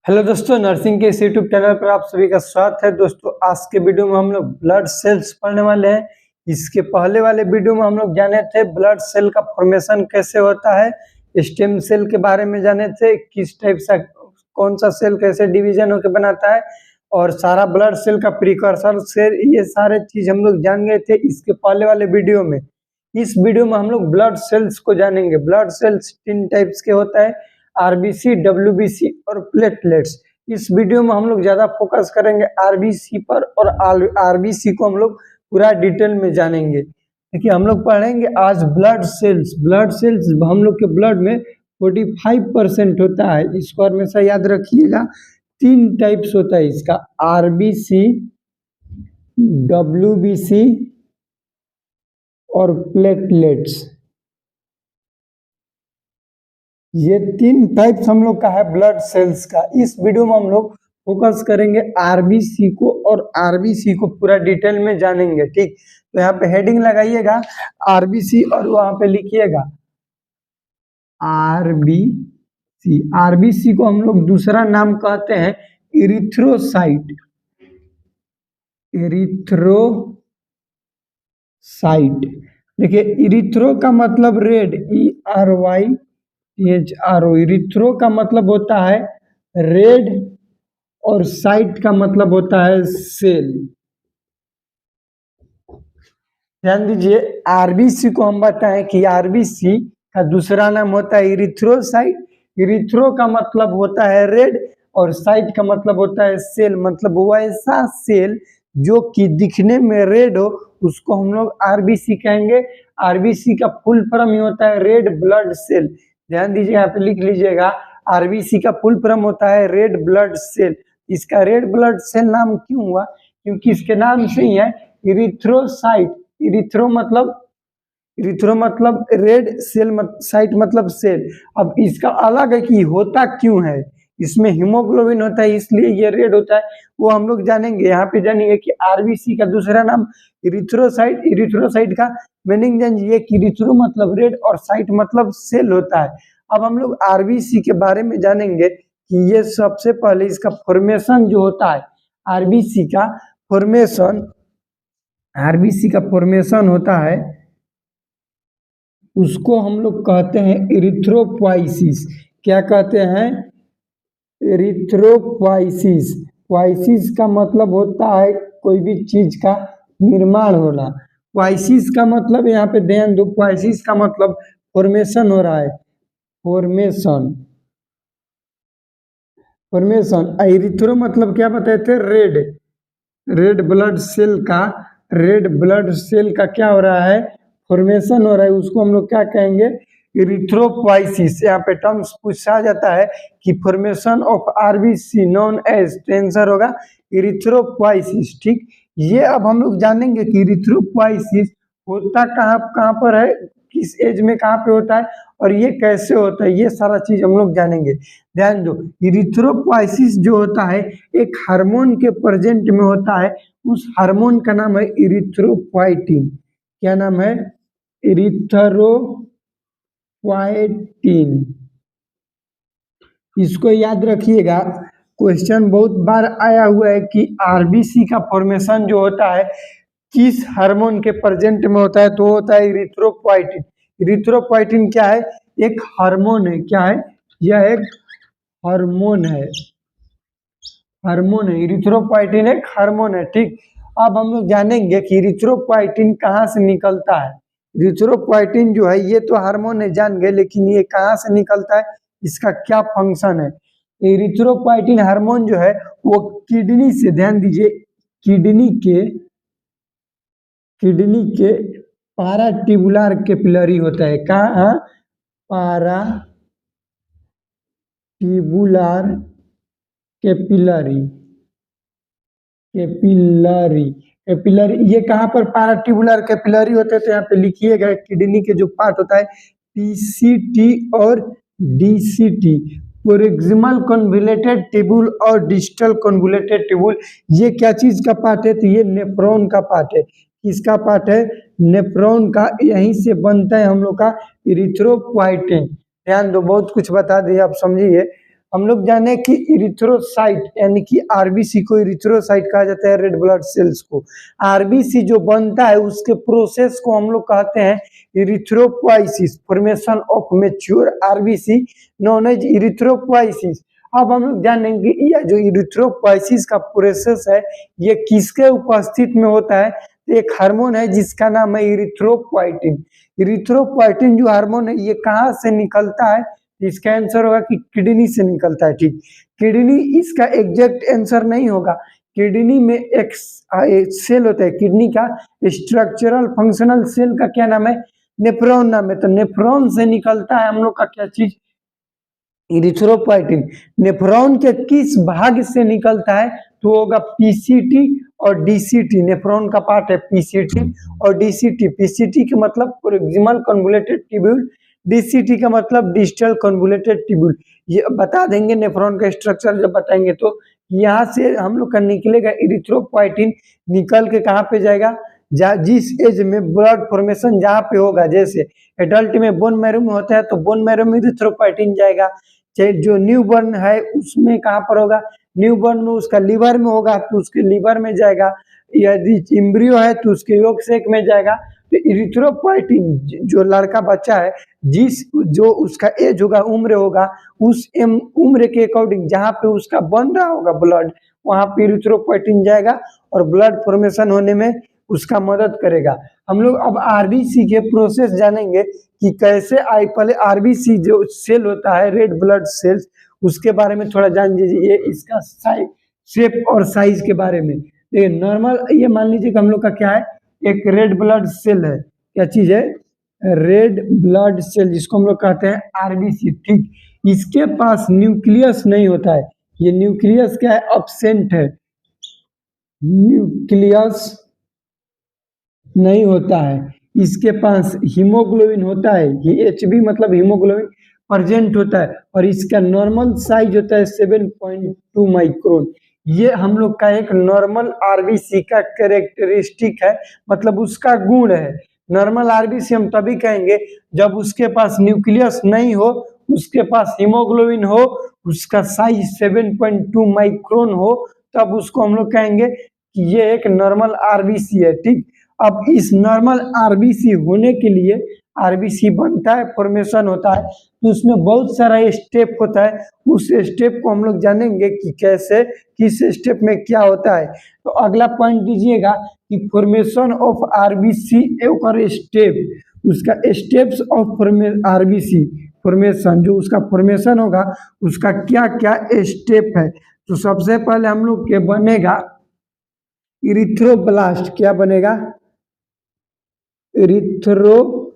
Hello दोस्तों, nursing के इस यूट्यूब चैनल पर आप सभी का स्वागत है। दोस्तों, आज के वीडियो में हम लोग ब्लड सेल्स पढ़ने वाले हैं। इसके पहले वाले वीडियो में हम लोग जाने थे ब्लड सेल का फॉर्मेशन कैसे होता है, स्टेम सेल के बारे में जाने थे, किस टाइप सा कौन सा सेल कैसे डिवीजन होकर बनाता है, और सारा ब्लड सेल का प्रिकर्सर सेल, ये सारे चीज हम लोग जान गए थे इसके पहले वाले वीडियो में। इस वीडियो में हम लोग ब्लड सेल्स को जानेंगे। ब्लड सेल्स 3 टाइप्स के होता है, आरबीसी, डब्ल्यूबीसी और प्लेटलेट्स। इस वीडियो में हम लोग ज्यादा फोकस करेंगे आरबीसी पर, और आरबीसी को हम लोग पूरा डिटेल में जानेंगे। देखिए, हम लोग पढ़ेंगे आज ब्लड सेल्स। ब्लड सेल्स हम लोग के ब्लड में 45% होता है, इसको हमेशा याद रखिएगा। 3 टाइप्स होता है इसका, आरबीसी, डब्ल्यूबीसी और प्लेटलेट्स। ये 3 टाइप्स हम लोग का है ब्लड सेल्स का। इस वीडियो में हम लोग फोकस करेंगे आरबीसी को, और आरबीसी को पूरा डिटेल में जानेंगे। ठीक, तो यहाँ पे हेडिंग लगाइएगा आरबीसी, और वहां पे लिखिएगा आरबीसी। आरबीसी को हम लोग दूसरा नाम कहते हैं इरिथ्रोसाइट। इरिथ्रोसाइट, देखिए, इरिथ्रो का मतलब रेड, ERYTHRO। इरिथ्रो का मतलब होता है रेड, और साइट का मतलब होता है सेल। ध्यान दीजिए, आरबीसी को हम बताएं कि आरबीसी का दूसरा नाम होता है इरिथ्रोसाइट। इरिथ्रो का मतलब होता है रेड, और साइट का मतलब होता है सेल। मतलब वैसा सेल जो कि दिखने में रेड हो, उसको हम लोग आरबीसी कहेंगे। आरबीसी का फुल फॉर्म ही होता है रेड ब्लड सेल। ध्यान दीजिए, यहाँ पे लिख लीजिएगा, आरबीसी का फुल फॉर्म होता है रेड ब्लड सेल। इसका रेड ब्लड सेल नाम क्यों हुआ? क्योंकि इसके नाम से ही है इरिथ्रोसाइट। इरिथ्रो मतलब रेड, सेल साइट मतलब सेल। अब इसका अलग है कि होता क्यों है, इसमें हीमोग्लोबिन होता है इसलिए ये रेड होता है, वो हम लोग जानेंगे। यहाँ पे जानिए कि आरबीसी का दूसरा नाम इरिथ्रोसाइट। इरिथ्रोसाइट का मीनिंग जानिए कि इरिथ्रो मतलब रेड और साइट मतलब सेल होता है। अब हम लोग आरबीसी के बारे में जानेंगे कि ये सबसे पहले इसका फॉर्मेशन जो होता है, आरबीसी का फॉर्मेशन, आरबीसी का फॉर्मेशन होता है, उसको हम लोग कहते हैं इरिथ्रोपोइसिस। क्या कहते हैं? इरिथ्रोपोइसिस। पोइसिस का मतलब होता है कोई भी चीज का निर्माण होना। पोइसिस का मतलब, यहाँ पे ध्यान दो, पोइसिस का मतलब फॉर्मेशन हो रहा है, फॉर्मेशन। फॉर्मेशन। इरिथ्रो मतलब क्या बताए थे? रेड। रेड ब्लड सेल का, रेड ब्लड सेल का क्या हो रहा है? फॉर्मेशन हो रहा है, उसको हम लोग क्या कहेंगे? इरिथ्रोपोइसिस। यहाँ पे टर्म्स पूछा जाता है कि formation of RBC known as, तो आंसर होगा इरिथ्रोपोइसिस। ठीक, ये अब हम लोग जानेंगे कि इरिथ्रोपोइसिस होता कहाँ कहाँ पर है, किस एज में कहाँ पे होता है, और ये कैसे होता है, ये सारा चीज हम लोग जानेंगे। ध्यान दो, इरिथ्रोपोइसिस जो होता है एक हार्मोन के प्रेजेंट में होता है। उस हार्मोन का नाम है इरिथ्रोपोइटिन। क्या नाम है? इरिथ्रोपोइटिन। इसको याद रखिएगा, क्वेश्चन बहुत बार आया हुआ है कि आरबीसी का फॉर्मेशन जो होता है किस हार्मोन के प्रेजेंट में होता है, तो होता है इरिथ्रोपोइटिन। इरिथ्रोपोइटिन क्या है? एक हार्मोन है। क्या है? यह एक हार्मोन है। हार्मोन है, इरिथ्रोपोइटिन एक हार्मोन है। ठीक, अब हम लोग जानेंगे कि इरिथ्रोपोइटिन कहाँ से निकलता है। इरिथ्रोपोइटिन जो है ये तो हार्मोन है, जान गए, लेकिन ये कहाँ से निकलता है, इसका क्या फंक्शन है? इरिथ्रोपोइटिन हार्मोन जो है वो किडनी से, ध्यान दीजिए, किडनी के पाराट्यूबुलर कैपिलरी होता है। कहाँ? पाराट्यूबुलर कैपिलरी। कैपिलरी, कैपिलरी, ये कहाँ पर पाराट्यूबुलर कैपिलरी होते हैं? तो यहाँ पे लिखिएगा, किडनी के जो पार्ट होता है पीसीटी और डीसीटी, प्रोक्सिमल कन्वोल्यूटेड ट्यूबुल और डिस्टल कन्वोल्यूटेड ट्यूबुल। ये क्या चीज का पार्ट है? तो ये नेफ्रॉन का पार्ट है। किसका पार्ट है? नेफ्रॉन का। यहीं से बनता है हम लोग का इरिथ्रोपोइटिन। ध्यान दो, बहुत कुछ बता दिए, आप समझिए। हम लोग जाने कि इरिथ्रोसाइट यानी कि आरबीसी को इरिथ्रोसाइट कहा जाता है, रेड ब्लड सेल्स को। आरबीसी जो बनता है उसके प्रोसेस को हम लोग कहते हैं erythropoiesis, formation of mature RBC known as erythropoiesis. अब हम लोग जानेंगे यह जो इरिथ्रोपोइसिस का प्रोसेस है ये किसके उपस्थित में होता है। एक हार्मोन है जिसका नाम है इरिथ्रोपोइटिन। इरिथ्रोपोइटिन जो हार्मोन है ये कहाँ से निकलता है, इसका आंसर होगा कि किडनी से निकलता है। ठीक, किडनी इसका एग्जैक्ट आंसर नहीं होगा। किडनी में एक सेल होता है किडनी का, स्ट्रक्चरल फंक्शनल सेल का क्या नाम है, नेफ्रॉन नाम है। तो नेफ्रॉन से निकलता है हम लोग का क्या चीज, इरिथ्रोपोइटिन। नेफ्रॉन के किस भाग से निकलता है तो होगा पीसीटी और डीसीटी। नेफ्रॉन का पार्ट है पीसीटी और डीसीटी। पीसीटी के मतलब प्रोक्सिमल कन्वोल्यूटेड ट्यूब्यूल, डीसीटी का मतलब डिस्टल कन्वोल्यूटेड ट्यूब्यूल। ये बता देंगे नेफ्रॉन का स्ट्रक्चर जब बताएंगे। तो यहाँ से हम लोग का निकलेगा इरिथ्रोपोइटिन, निकल के कहाँ पे जाएगा, जिस एज में ब्लड फॉर्मेशन जहाँ पे होगा, जैसे एडल्ट में बोन मैरो में होता है तो बोन मैरो में इरिथ्रोपोइटिन जाएगा। चाहे जो न्यू बॉर्न है उसमें कहाँ पर होगा, न्यू बॉर्न में उसका लीवर में होगा तो उसके लीवर में जाएगा। यदि इम्ब्रियो है तो उसके योग सेक में जाएगा। तो इरिथ्रोपोइटिन जो लड़का बच्चा है जिस जो उसका एज होगा, उम्र होगा, उस उम्र के अकॉर्डिंग जहाँ पे उसका बन रहा होगा ब्लड, वहां पे इरिथ्रोपोइटिन जाएगा और ब्लड फॉर्मेशन होने में उसका मदद करेगा। हम लोग अब आरबीसी के प्रोसेस जानेंगे कि कैसे आई। पहले आरबीसी जो सेल होता है रेड ब्लड सेल्स, उसके बारे में थोड़ा जान लीजिए, इसका साइज, शेप और साइज के बारे में। ये नॉर्मल, ये मान लीजिए कि हम लोग का क्या है, एक रेड ब्लड सेल है। क्या चीज है, रेड ब्लड सेल, जिसको हम लोग कहते हैं आरबीसी। ठीक, इसके पास न्यूक्लियस नहीं होता है। ये न्यूक्लियस क्या है, अब्सेंट है, न्यूक्लियस नहीं होता है। इसके पास हीमोग्लोबिन होता है, ये एचबी मतलब हीमोग्लोबिन प्रेजेंट होता है। और इसका नॉर्मल साइज होता है 7.2 माइक्रोन। ये हम लोग का एक नॉर्मल आरबीसी का कैरेक्टरिस्टिक है, मतलब उसका गुण है। नॉर्मल आरबीसी हम तभी कहेंगे जब उसके पास न्यूक्लियस नहीं हो, उसके पास हीमोग्लोबिन हो, उसका साइज 7.2 माइक्रोन हो, तब उसको हम लोग कहेंगे कि ये एक नॉर्मल आरबीसी है। ठीक, अब इस नॉर्मल आरबीसी होने के लिए आरबीसी बनता है, फॉर्मेशन होता है, तो उसमें बहुत सारा स्टेप होता है। उस स्टेप को हम लोग जानेंगे कि कैसे, किस स्टेप में क्या होता है। तो अगला पॉइंट दीजिएगा कि फॉर्मेशन ऑफ आरबीसी और स्टेप, उसका स्टेप्स ऑफ आरबीसी फॉर्मेशन, जो उसका फॉर्मेशन होगा उसका क्या क्या स्टेप है। तो सबसे पहले हम लोग के बनेगा इरिथ्रोब्लास्ट। क्या बनेगा, इरिथ्रोब्लास्ट।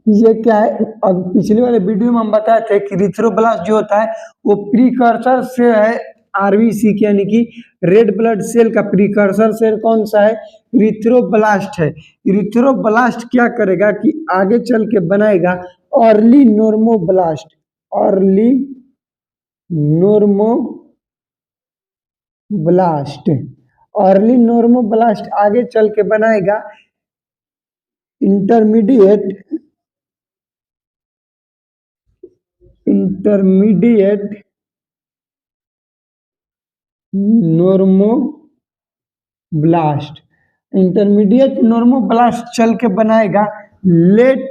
ये क्या है, अब पिछले वाले वीडियो में हम बताए थे कि इरिथ्रोब्लास्ट जो होता है वो प्रीकर्सर से है आरबीसी के, यानी कि रेड ब्लड सेल का प्रीकर्सर सेल कौन सा है, इरिथ्रोब्लास्ट है। इरिथ्रोब्लास्ट क्या करेगा कि आगे चल के बनाएगा early normoblast. Early normoblast, early normoblast आगे चल के बनाएगा इंटरमीडिएट नॉर्मोब्लास्ट। इंटरमीडिएट नॉर्मोब्लास्ट चल के बनाएगा लेट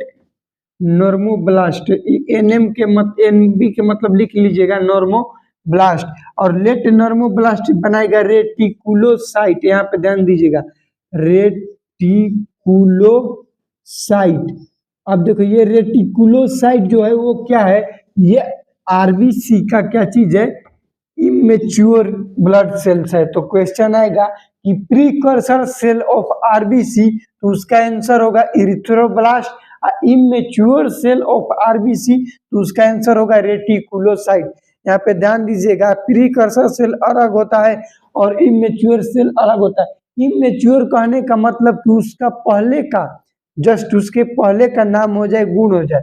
नॉर्मोब्लास्ट। एनएम के एनबी के मतलब लिख लीजिएगा नॉर्मोब्लास्ट। और लेट नॉर्मोब्लास्ट बनाएगा रेटिकुलोसाइट। यहाँ पे ध्यान दीजिएगा, रेटिकुलोसाइट। अब देखो ये रेटिकुलोसाइट जो है वो क्या है, ये आरबीसी का क्या चीज है, इमेच्योर ब्लड सेल्स है। तो क्वेश्चन आएगा कि प्रीकर्सर सेल ऑफ आरबीसी, तो उसका आंसर होगा erythroblast. Immature cell of RBC, तो उसका आंसर होगा रेटिकुलोसाइट। यहाँ पे ध्यान दीजिएगा, प्रीकर्सर सेल अलग होता है और इमेच्योर सेल अलग होता है। इमेच्योर कहने का मतलब कि उसका पहले का, जस्ट उसके पहले का नाम हो जाए, गुण हो जाए।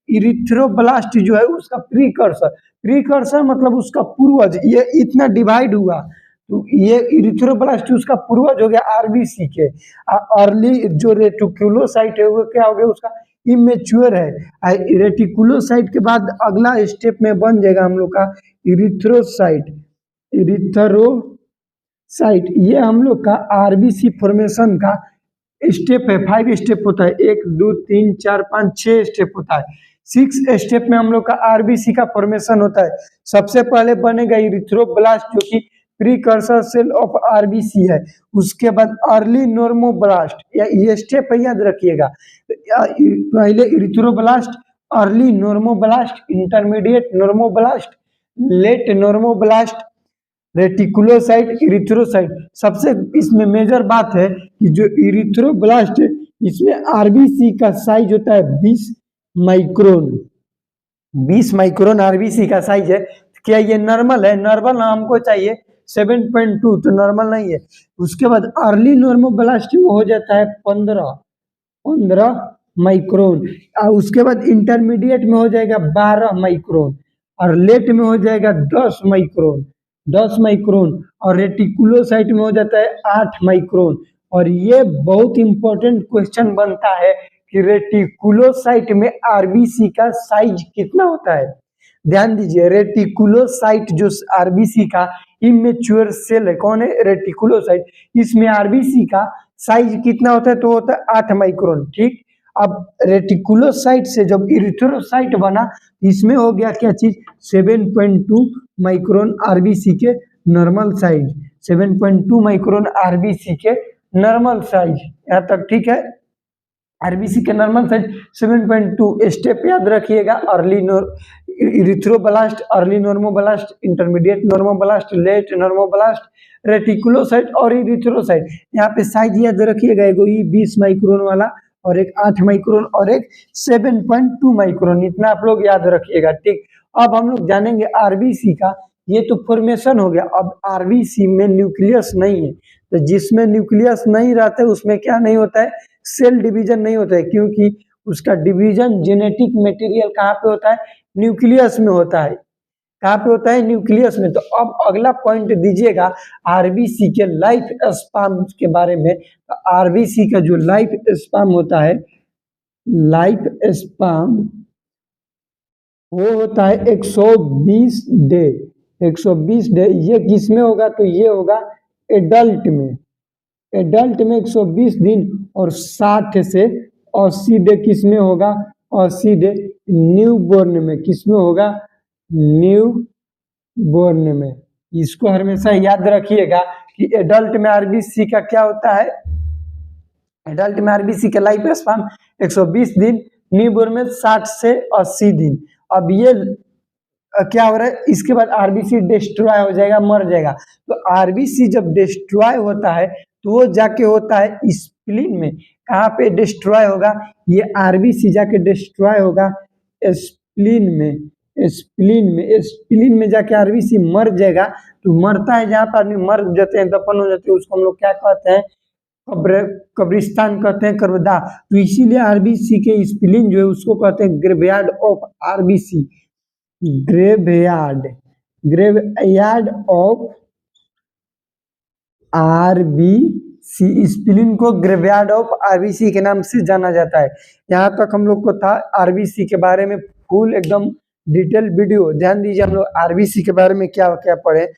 इरिथ्रोब्लास्ट जो है उसका प्रीकर्सर, प्रीकर्सर मतलब उसका पूर्वज। ये इतना डिवाइड हुआ तो ये इरिथ्रोब्लास्ट उसका पूर्वज हो गया आरबीसी के। अर्ली जो रेटिकुलोसाइट है वो क्या हो गया, उसका इमेच्योर है। रेटिकुलोसाइट के बाद अगला स्टेप में बन जाएगा हम लोग का इरिथ्रोसाइट। इरिथ्रोसाइट ये हम लोग का आरबीसी फॉर्मेशन का स्टेप है। 5 स्टेप होता है, 1 2 3 4 5 6 स्टेप होता है। 6 स्टेप में हम लोग का आरबीसी का फॉर्मेशन होता है। सबसे पहले बनेगा इरिथ्रोब्लास्ट जो कि प्रीकर्सर सेल ऑफ आरबीसी है। उसके बाद अर्ली नॉर्मोब्लास्ट, या ये स्टेप है, याद रखिएगा। पहले erythroblast, early normoblast, intermediate normoblast, late normoblast, reticulocyte, erythrocyte. सबसे इसमें मेजर बात है कि जो इरिथ्रोब्लास्ट है इसमें आरबीसी का साइज होता है 20 माइक्रोन। 20 माइक्रोन आरबीसी का साइज है। क्या ये नॉर्मल है? नॉर्मल हमको चाहिए 7.2, तो नॉर्मल नहीं है। उसके बाद अर्ली नॉर्मोब्लास्ट में हो जाता है 15 माइक्रोन। उसके बाद इंटरमीडिएट में हो जाएगा 12 माइक्रोन, और लेट में हो जाएगा 10 माइक्रोन, और रेटिकुलोसाइट में हो जाता है 8 माइक्रोन। और ये बहुत इंपॉर्टेंट क्वेश्चन बनता है कि रेटिकुलोसाइट में आरबीसी का साइज कितना होता है। ध्यान दीजिए, रेटिकुलोसाइट जो आरबीसी का इमेच्योर सेल है, कौन है? रेटिकुलोसाइट। इसमें आरबीसी का साइज कितना होता है? तो होता है 8 माइक्रोन। ठीक, अब रेटिकुलोसाइट से जब इरिथ्रोसाइट बना, इसमें हो गया क्या चीज? 7.2 माइक्रोन आरबीसी के नॉर्मल साइज। 7.2 माइक्रोन आरबीसी के नॉर्मल साइज, यहाँ तक ठीक है। आरबीसी के नॉर्मल साइज 7.2। स्टेप याद रखिएगा, early erythroblast, early normoblast, intermediate normoblast, late normoblast, reticulocyte और इरिथ्रोसाइट। यहाँ पे साइज याद रखिएगा, एगो 20 माइक्रोन वाला, और एक 8 माइक्रोन, और एक 7.2 माइक्रोन। इतना आप लोग याद रखिएगा। ठीक, अब हम लोग जानेंगे आरबीसी का। ये तो फॉर्मेशन हो गया। अब आरबीसी में न्यूक्लियस नहीं है, तो जिसमें न्यूक्लियस नहीं रहता है उसमें क्या नहीं होता है? सेल डिवीजन नहीं होता है, क्योंकि उसका डिवीजन जेनेटिक मटेरियल कहाँ पे होता है? न्यूक्लियस में होता है। कहाँ पे होता है? न्यूक्लियस में। तो अब अगला पॉइंट दीजिएगा आरबीसी के लाइफ स्पान के बारे में। तो आरबीसी का जो लाइफ स्पान होता है, लाइफ स्पान वो होता है 120 डे। 120 डे ये किस में होगा? तो ये होगा एडल्ट में। एडल्ट में 120 दिन, और 60 से 80 डे किस में होगा? 80 डे न्यू बोर्न में। किस में होगा? न्यू बोर्न में। इसको हमेशा याद रखिएगा कि एडल्ट में आरबीसी का क्या होता है? एडल्ट में आरबीसी का लाइफ स्पान 120 दिन, न्यू बोर्न में 60 से 80 दिन। अब ये क्या हो रहा है? इसके बाद आरबीसी डिस्ट्रॉय हो जाएगा, मर जाएगा। तो आरबीसी जब डिस्ट्रॉय होता है तो वो जाके होता है स्प्लीन में। कहाँ पे डिस्ट्रॉय होगा? ये आरबीसी जाके डिस्ट्रॉय होगा स्प्लीन में। स्प्लीन में जाके आरबीसी मर जाएगा। तो मरता है जहाँ पर आदमी मर जाते हैं, दफन हो जाते हैं, उसको हम लोग क्या कहते हैं? कब्रिस्तान कहते हैं, करबदा। तो इसीलिए आरबीसी के स्प्लीन जो है उसको कहते हैं graveyard of RBC. Graveyard of RBC. Spleen को ग्रेवयार्ड ऑफ आरबीसी के नाम से जाना जाता है। यहाँ तक हम लोग को था आरबीसी के बारे में फुल एकदम डिटेल वीडियो। ध्यान दीजिए, हम लोग आरबीसी के बारे में क्या क्या पढ़े।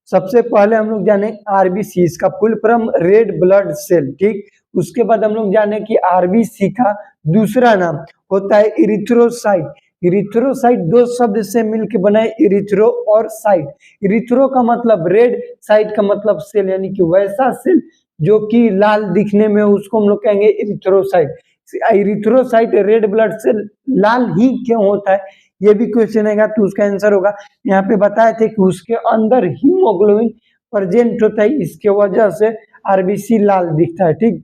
सबसे पहले हम लोग जाने आरबीसी, इसका full form red blood cell. ठीक, उसके बाद हम लोग जाने कि आरबीसी का दूसरा नाम होता है इरिथ्रोसाइट। इरिथ्रोसाइट दो शब्द से मिलकर बना है, इरिथ्रो और साइट। इरिथ्रो का मतलब रेड, साइट का मतलब सेल, यानी कि वैसा सेल जो कि लाल दिखने में, उसको हम लोग कहेंगे erythrocyte. Erythrocyte red blood cell लाल ही क्यों होता है, ये भी क्वेश्चन आएगा, तो उसका आंसर होगा यहाँ पे बताए थे कि उसके अंदर हीमोग्लोबिन प्रेजेंट होता है, इसके वजह से आरबीसी लाल दिखता है। ठीक,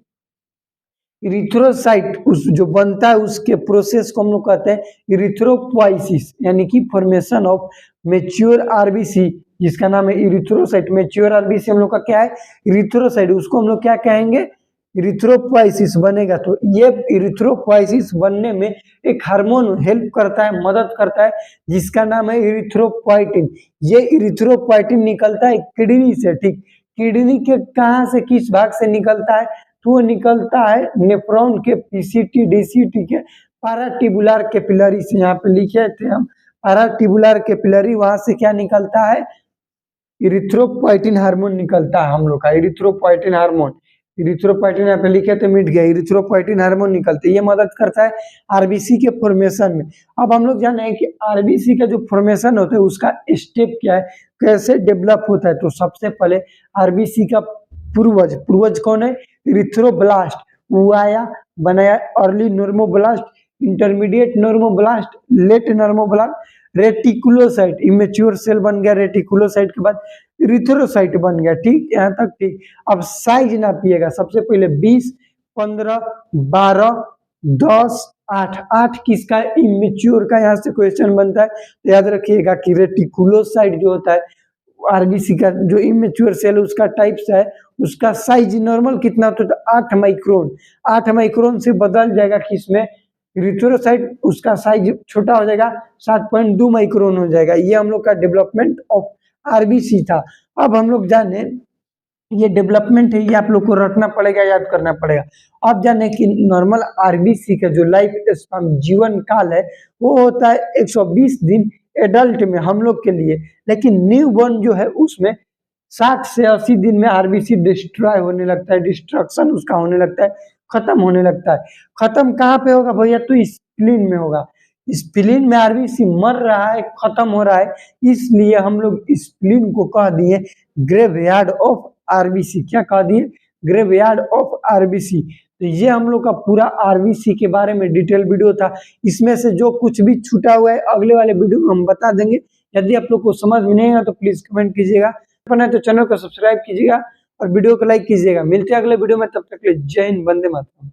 इरिथ्रोसाइट उस जो बनता है उसके प्रोसेस को हम लोग कहते हैं इरिथ्रोपोइसिस, यानी कि फॉर्मेशन ऑफ मेच्योर आरबीसी, जिसका नाम है इरिथ्रोसाइट। मेच्योर आरबीसी हम लोग का क्या है? इरिथ्रोसाइट। उसको हम लोग क्या कहेंगे? इरिथ्रोपोइसिस बनेगा। तो ये इरिथ्रोपोइसिस बनने में एक हार्मोन हेल्प करता है, मदद करता है, जिसका नाम है इरिथ्रोपोइटिन। ये इरिथ्रोपोइटिन निकलता है किडनी से। ठीक, किडनी के कहाँ से, किस भाग से निकलता है? तो वो निकलता है नेफ्रॉन के, पीसीटी डीसीटी के पैराट्यूबुलर कैपिलरी से, यहाँ पे लिखे थे हम पैराट्यूबुलर कैपिलरी, वहां से क्या निकलता है, इरिथ्रोपोइटिन हार्मोन निकलता है हम लोग का, इरिथ्रोपोइटिन हार्मोन, इरिथ्रोपोइटिन यहाँ पे लिखे थे मिट गया, इरिथ्रोपोइटिन हार्मोन निकलते, ये मदद करता है आरबीसी के फॉर्मेशन में। अब हम लोग जाने कि आरबीसी का जो फॉर्मेशन होता है उसका स्टेप क्या है, कैसे डेवलप होता है। तो सबसे पहले आरबीसी का पूर्वज कौन है, इरिथ्रोब्लास्ट, वो आया बनाया early normoblast, intermediate normoblast, late normoblast, reticulocyte, immature cell बन गया, रेटिकुलोसाइट के बाद इरिथ्रोसाइट बन गया। ठीक, यहाँ तक ठीक। अब साइज नापिएगा, सबसे पहले 20, 15, 12, 10, 8, 8 किसका, इमेच्योर का। यहाँ से क्वेश्चन बनता है तो याद रखिएगा कि रेटिकुलोसाइट जो होता है आरबीसी का जो इमेच्योर सेल उसका टाइप्स है, उसका साइज नॉर्मल कितना होता है, 8 माइक्रोन। 8 माइक्रोन से बदल जाएगा किसमें, इरिथ्रोसाइट, उसका साइज छोटा हो जाएगा, 7.2 माइक्रोन हो जाएगा। ये हम लोग का डेवलपमेंट ऑफ आरबीसी था। अब हम लोग जाने ये डेवलपमेंट है, ये आप लोग को रखना पड़ेगा, याद करना पड़ेगा। अब जाने कि नॉर्मल आरबीसी का जो लाइफ स्पैन, जीवन काल है, वो होता है 120 दिन एडल्ट में हम लोग के लिए, लेकिन न्यू बॉर्न जो है उसमें 60 से 80 दिन में आरबीसी डिस्ट्रॉय होने लगता है, डिस्ट्रक्शन उसका होने लगता है, खत्म होने लगता है। खत्म कहाँ पे होगा भैया, तो स्प्लीन में होगा। स्प्लीन में आरबीसी मर रहा है, खत्म हो रहा है, इसलिए हम लोग स्प्लीन को कह दिए ग्रेवयार्ड ऑफ आरबीसी। क्या कह दिए, ग्रेवयार्ड ऑफ आरबीसी। तो ये हम लोग का पूरा आरबीसी के बारे में डिटेल वीडियो था। इसमें से जो कुछ भी छूटा हुआ है अगले वाले वीडियो में हम बता देंगे। यदि आप लोग को समझ में नहीं आया तो प्लीज कमेंट कीजिएगा, तो चैनल को सब्सक्राइब कीजिएगा और वीडियो को लाइक कीजिएगा। मिलते हैं अगले वीडियो में, तब तक के लिए जय हिंद, वंदे मातरम।